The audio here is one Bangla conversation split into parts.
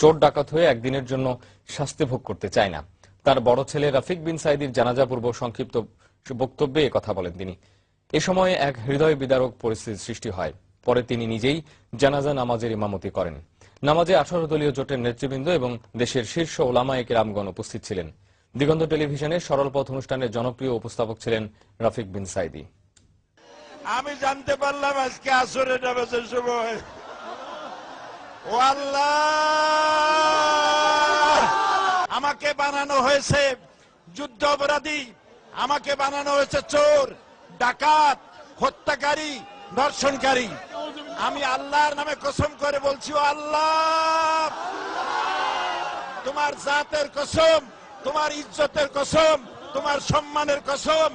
চোর ডাকাত হয়ে একদিনের জন্য শাস্তি ভোগ করতে চায় না। তার বড় ছেলে রাফিক বিন সাইদির জানাজা পূর্ব সংক্ষিপ্ত বক্তব্যে কথা বলেন তিনি। এ সময় এক হৃদয় বিদারক পরিস্থিতির সৃষ্টি হয়। পরে তিনি নিজেই জানাজা নামাজের ইমামতি করেন। নামাজে 18 দলীয় জোটের নেতৃবৃন্দ এবং দেশের শীর্ষ ওলামায়ে কেরামগণ উপস্থিত ছিলেন। দিগন্ত টেলিভিশনের সরল পথ অনুষ্ঠানের জনপ্রিয় উপস্থাপক ছিলেন রাফিক বিন সাইদি। আমি জানতে পারলাম আজকে আসরের নামাজের সময় ও আল্লাহ, আমাকে বানানো হয়েছে যুদ্ধ অপরাধী, আমাকে বানানো হয়েছে চোর, ডাকাত, হত্যাকারী, ধর্ষণকারী। আমি আল্লাহর নামে কসম করে বলছি, ও আল্লাহ, তোমার জাতের কসম, তোমার ইজ্জতের কসম, তোমার সম্মানের কসম,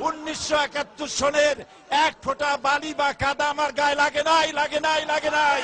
1971 সনের এক ফোঁটা বালি বা কাদা আমার গায়ে লাগে নাই, লাগে নাই, লাগে নাই।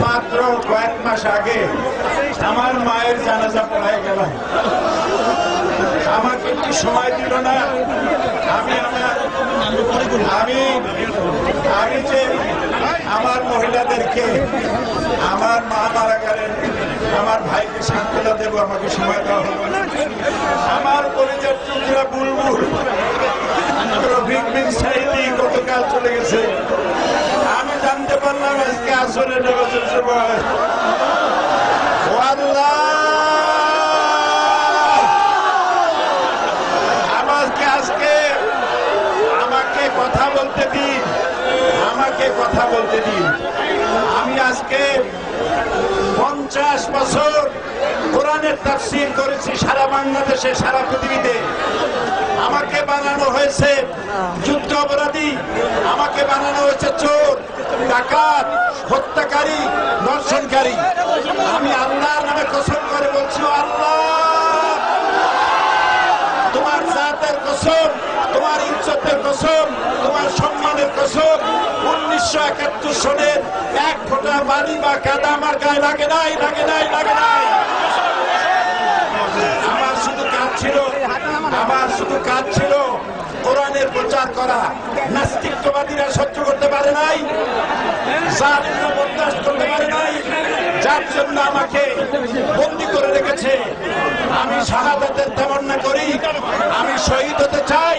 মাত্র কয়েক মাস আগে আমার মায়ের জানাজা পড়ায় গেল, আমাকে একটু সময় দিল না। আমি যে আমার মহিলাদেরকে, আমার মা মারা গেলেন, আমার ভাইকে সান্ত্বনা দেব, আমাকে সময় দেওয়া হলো। আমার পরিচয় টুকরা বুলবুল রফিক বিন সাইদি গতকাল চলে গেছে। আমি জানতে পারলাম আজকে আসরের নামাজের সময়। ও আল্লাহ, আমাকে কথা বলতে দিন, আমাকে কথা বলতে দিন। আমি আজকে 50 বছর কোরআনের তাফসীর করেছি সারা বাংলাদেশে, সারা পৃথিবীতে। আমাকে বানানো হয়েছে যুদ্ধ অপরাধী, আমাকে বানানো হয়েছে চোর, ডাকাত, হত্যাকারী, ধর্ষণকারী। আমি আল্লাহর নামে কসম করে বলছি, আল্লাহ, তোমার জাতের কসম, তোমার ইজ্জতের কসম, তোমার সম্মানের কসম, 1971 সনের এক ফোঁটা বালি বা কাদা আমার গায়ে লাগে নাই, লাগে নাই, লাগে নাই। আমার শুধু কাজ ছিল কোরআনের প্রচার করা। নাস্তিকবাদীরা সহ্য করতে পারে নাই, জালিমরা বরদাস্ত করতে পারে নাই, যার জন্য আমাকে বন্দী করে রেখেছে। আমি শাহাদাতের তামান্না করি, আমি শহীদ হতে চাই।